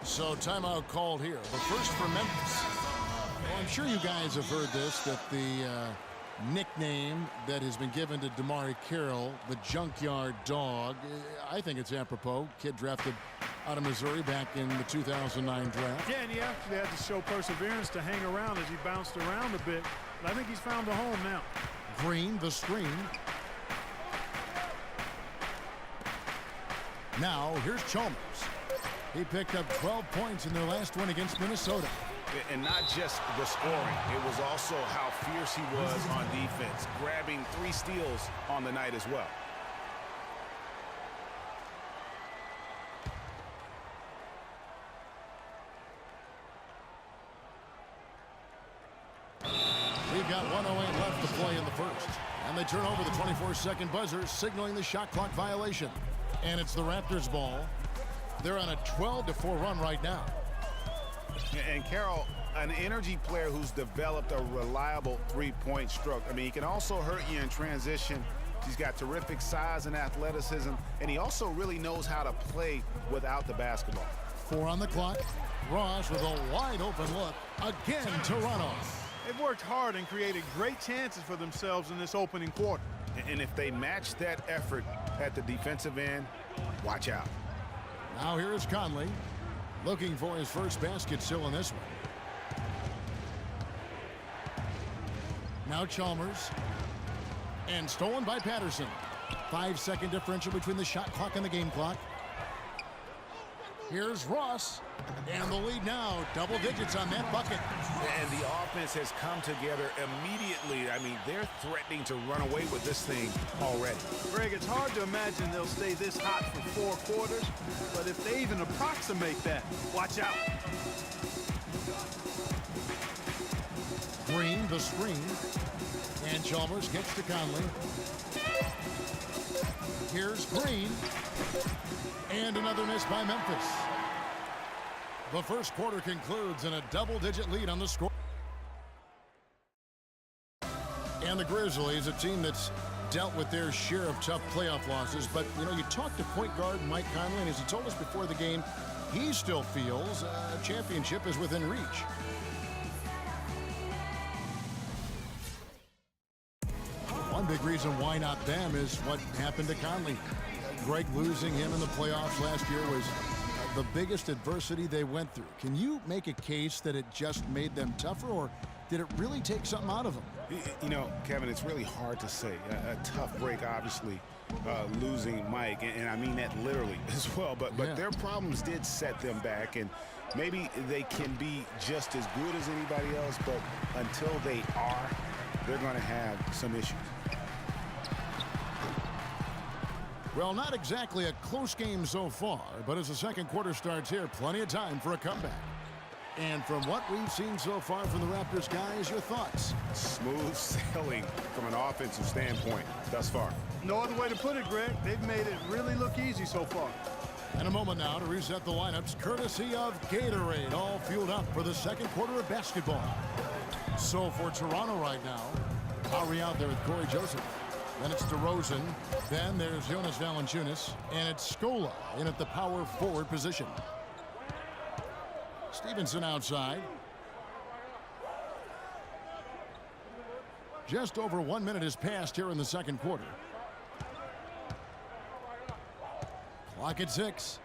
So timeout called here. The first for Memphis. Well, I'm sure you guys have heard this, that the nickname that has been given to DeMarre Carroll, the Junkyard Dog, I think it's apropos. Kid drafted out of Missouri back in the 2009 draft. Yeah, and he actually had to show perseverance to hang around as he bounced around a bit. But I think he's found a home now. Green, the screen. Now, here's Chalmers. He picked up 12 points in their last one against Minnesota. And not just the scoring, it was also how fierce he was on defense, grabbing 3 steals on the night as well. We've got 1:08 left to play in the first. And they turn over the 24-second buzzer, signaling the shot clock violation. And it's the Raptors' ball. They're on a 12-4 run right now. And Carroll, an energy player who's developed a reliable three-point stroke. I mean, he can also hurt you in transition. He's got terrific size and athleticism, and he also really knows how to play without the basketball. 4 on the clock. Ross with a wide-open look. Again, Toronto. They've worked hard and created great chances for themselves in this opening quarter. And if they match that effort at the defensive end, watch out. Now here is Conley, looking for his first basket still in this one. Now Chalmers. And stolen by Patterson. 5-second differential between the shot clock and the game clock. Here's Ross. And the lead now, double digits on that bucket. And the offense has come together immediately. I mean, they're threatening to run away with this thing already. Greg, it's hard to imagine they'll stay this hot for 4 quarters, but if they even approximate that, watch out. Green, the screen. And Chalmers gets to Conley. Here's Green. And another miss by Memphis. The first quarter concludes in a double-digit lead on the score. And the Grizzlies, a team that's dealt with their share of tough playoff losses. But, you know, you talked to point guard Mike Conley, and as he told us before the game, he still feels a championship is within reach. One big reason why not them is what happened to Conley. Greg losing him in the playoffs last year was the biggest adversity they went through. Can you make a case that it just made them tougher, or did it really take something out of them? You know, Kevin, it's really hard to say. A tough break, obviously, losing Mike, and I mean that literally as well. But their problems did set them back, and maybe they can be just as good as anybody else, but until they are, they're going to have some issues. Well, not exactly a close game so far, but as the second quarter starts here, plenty of time for a comeback. And from what we've seen so far from the Raptors, guys, your thoughts? Smooth sailing from an offensive standpoint thus far. No other way to put it, Greg. They've made it really look easy so far. In a moment now to reset the lineups, courtesy of Gatorade, all fueled up for the second quarter of basketball. So for Toronto right now, Lowry out there with Corey Joseph. Then it's DeRozan. Then there's Jonas Valanciunas. And it's Scola in at the power forward position. Stevenson outside. Just over 1 minute has passed here in the second quarter. Clock at 6.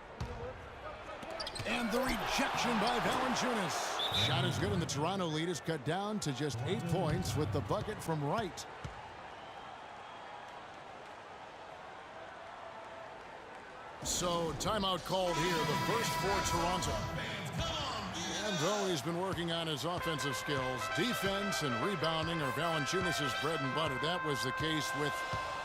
And the rejection by Valanciunas. Shot is good, and the Toronto lead is cut down to just 8 points with the bucket from Wright. So timeout called here, the first for Toronto. And though he's been working on his offensive skills, defense and rebounding are Valanciunas' bread and butter. That was the case with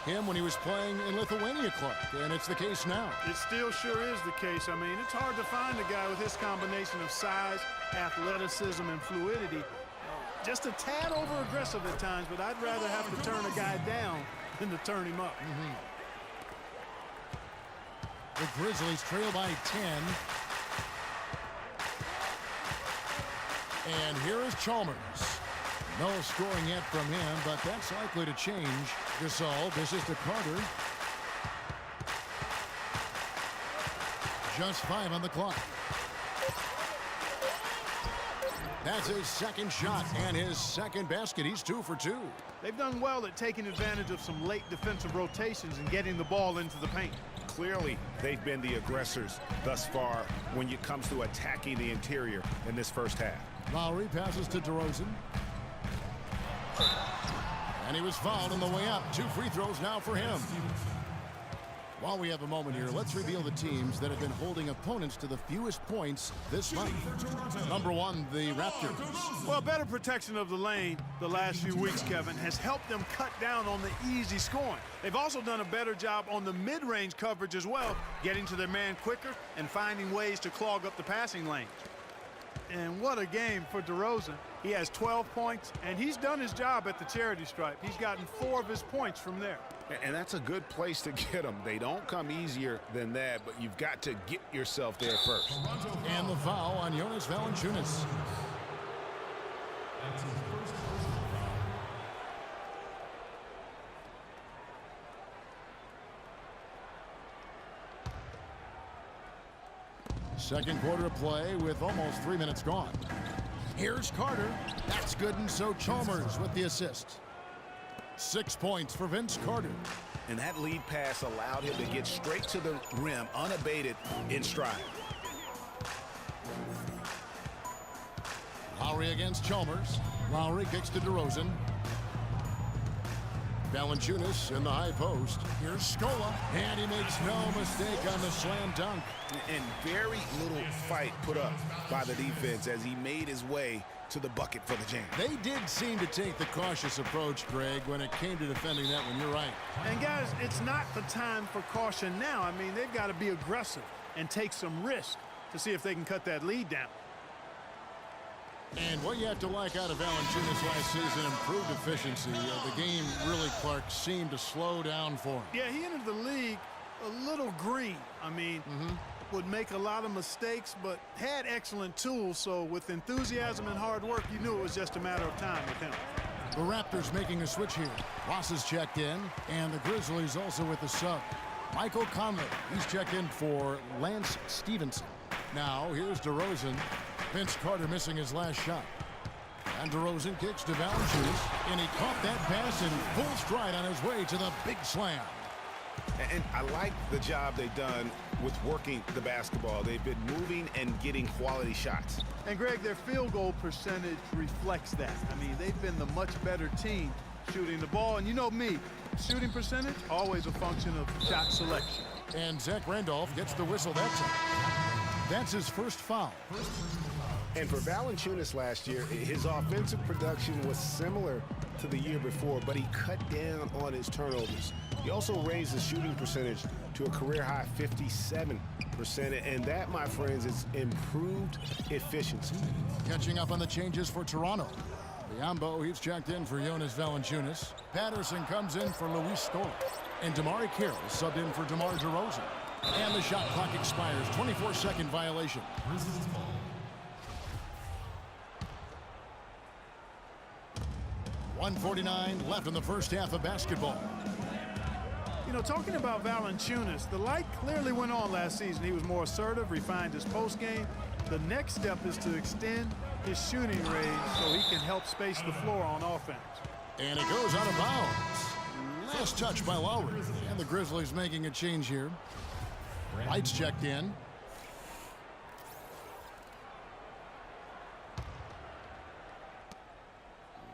him when he was playing in Lithuania, Clark, and it's the case now. It still sure is the case. I mean, it's hard to find a guy with his combination of size, athleticism, and fluidity. Just a tad over-aggressive at times, but I'd rather have to turn a guy down than to turn him up. The Grizzlies trail by 10. And here is Chalmers. No scoring yet from him, but that's likely to change. Gasol, this is to Carter. Just 5 on the clock. That's his second shot and his second basket. He's 2 for 2. They've done well at taking advantage of some late defensive rotations and getting the ball into the paint. Clearly, they've been the aggressors thus far when it comes to attacking the interior in this first half. Lowry passes to DeRozan. And he was fouled on the way up. 2 free throws now for him. While we have a moment here, let's reveal the teams that have been holding opponents to the fewest points this month. Number 1, the Raptors. Well, better protection of the lane the last few weeks, Kevin, has helped them cut down on the easy scoring. They've also done a better job on the mid-range coverage as well, getting to their man quicker and finding ways to clog up the passing lane. And what a game for DeRozan. He has 12 points, and he's done his job at the charity stripe. He's gotten 4 of his points from there. And that's a good place to get them. They don't come easier than that, but you've got to get yourself there first. And the foul on Jonas Valanciunas. Second quarter of play with almost 3 minutes gone. Here's Carter. That's good, and so Chalmers with the assist. 6 points for Vince Carter. And that lead pass allowed him to get straight to the rim unabated in stride. Lowry against Chalmers. Lowry kicks to DeRozan. Valanciunas in the high post. Here's Scola, and he makes no mistake on the slam dunk. And very little fight put up by the defense as he made his way to the bucket for the jam. They did seem to take the cautious approach, Greg, when it came to defending that one. You're right. And guys, it's not the time for caution now. I mean, they've got to be aggressive and take some risk to see if they can cut that lead down. And what you have to like out of Valanciunas last season, improved efficiency. The game really, Clark, seemed to slow down for him. Yeah, he entered the league a little green. I mean, would make a lot of mistakes, but had excellent tools. So with enthusiasm and hard work, you knew it was just a matter of time with him. The Raptors making a switch here. Ross is checked in, and the Grizzlies also with the sub. Michael Conley, he's checked in for Lance Stevenson. Now, here's DeRozan. Vince Carter missing his last shot. And DeRozan kicks to Valanciunas, and he caught that pass in full stride on his way to the big slam. And I like the job they've done with working the basketball. They've been moving and getting quality shots. And, Greg, their field goal percentage reflects that. I mean, they've been the much better team shooting the ball. And you know me, shooting percentage, always a function of shot selection. And Zach Randolph gets the whistle that time. That's his first foul. And for Valanciunas last year, his offensive production was similar to the year before, but he cut down on his turnovers. He also raised his shooting percentage to a career-high 57%, and that, my friends, is improved efficiency. Catching up on the changes for Toronto. Biombo, he's checked in for Jonas Valanciunas. Patterson comes in for Luis Scola. And Damari Carroll subbed in for DeMar DeRozan. And the shot clock expires. 24-second violation. 1:49 left in the first half of basketball. You know, talking about Valanciunas, the light clearly went on last season. He was more assertive, refined his post game. The next step is to extend his shooting range so he can help space the floor on offense. And it goes out of bounds. Last touch by Lowry. And the Grizzlies making a change here. Lights checked in.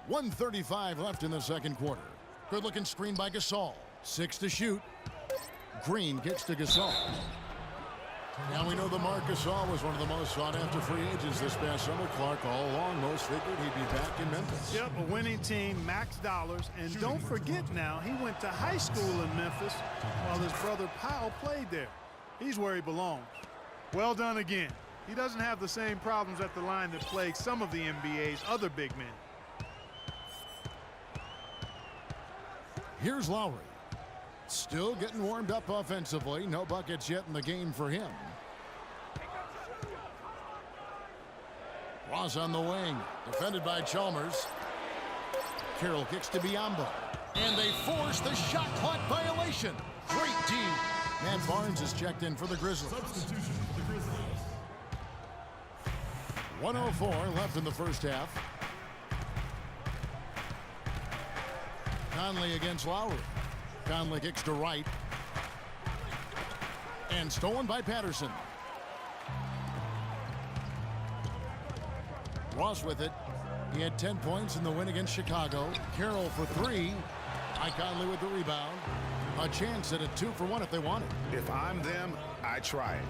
.135 left in the second quarter. Good-looking screen by Gasol. 6 to shoot. Green kicks to Gasol. Now we know that Marc Gasol was one of the most sought-after free agents this past summer. Clark, all along, most figured he'd be back in Memphis. Yep, a winning team, max dollars. And don't forget now, he went to high school in Memphis while his brother Powell played there. He's where he belongs. Well done again. He doesn't have the same problems at the line that plague some of the NBA's other big men. Here's Lowry. Still getting warmed up offensively. No buckets yet in the game for him. Ross on the wing. Defended by Chalmers. Carroll kicks to Biombo. And they force the shot clock violation. Great D. Matt Barnes is checked in for the Grizzlies. 1:04 left in the first half. Conley against Lowry. Conley kicks to right. And stolen by Patterson. Ross with it. He had 10 points in the win against Chicago. Carroll for 3. Mike Conley with the rebound. A chance at a 2-for-1 if they want it. If I'm them, I try it.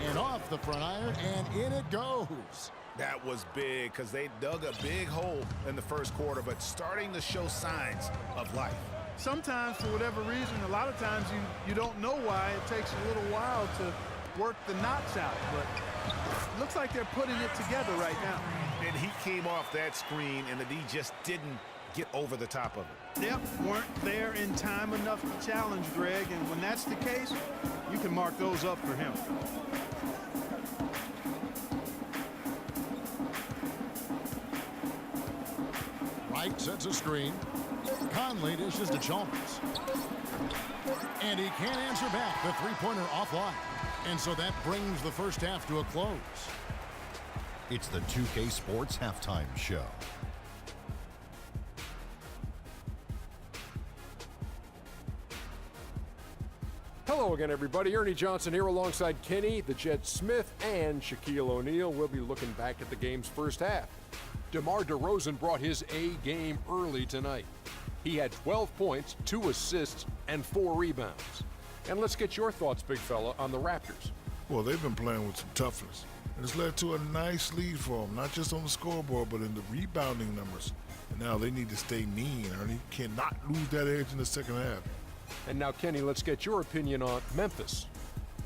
And off the front iron, and in it goes. That was big because they dug a big hole in the first quarter, but starting to show signs of life. Sometimes, for whatever reason, a lot of times you don't know why. It takes a little while to work the knots out, but it looks like they're putting it together right now. And he came off that screen, and the D just didn't get over the top of it. Yep, weren't there in time enough to challenge Greg, and when that's the case, you can mark those up for him. Wright sets a screen. Conley dishes to Chalmers. And he can't answer back. The three-pointer offline. And so that brings the first half to a close. It's the 2K Sports Halftime Show. Hello again, everybody. Ernie Johnson here alongside Kenny, the Jet Smith, and Shaquille O'Neal. We'll be looking back at the game's first half. DeMar DeRozan brought his A game early tonight. He had 12 points, 2 assists, and 4 rebounds. And let's get your thoughts, big fella, on the Raptors. Well, they've been playing with some toughness, and it's led to a nice lead for them, not just on the scoreboard, but in the rebounding numbers. And now they need to stay mean, Ernie. Cannot lose that edge in the second half. And now, Kenny, let's get your opinion on Memphis.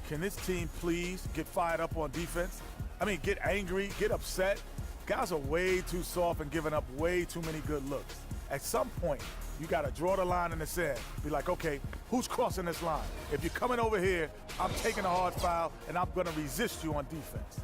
Can this team please get fired up on defense? I mean, get angry, get upset. Guys are way too soft and giving up way too many good looks. At some point, you got to draw the line in the sand. Be like, okay, who's crossing this line? If you're coming over here, I'm taking a hard foul, and I'm going to resist you on defense.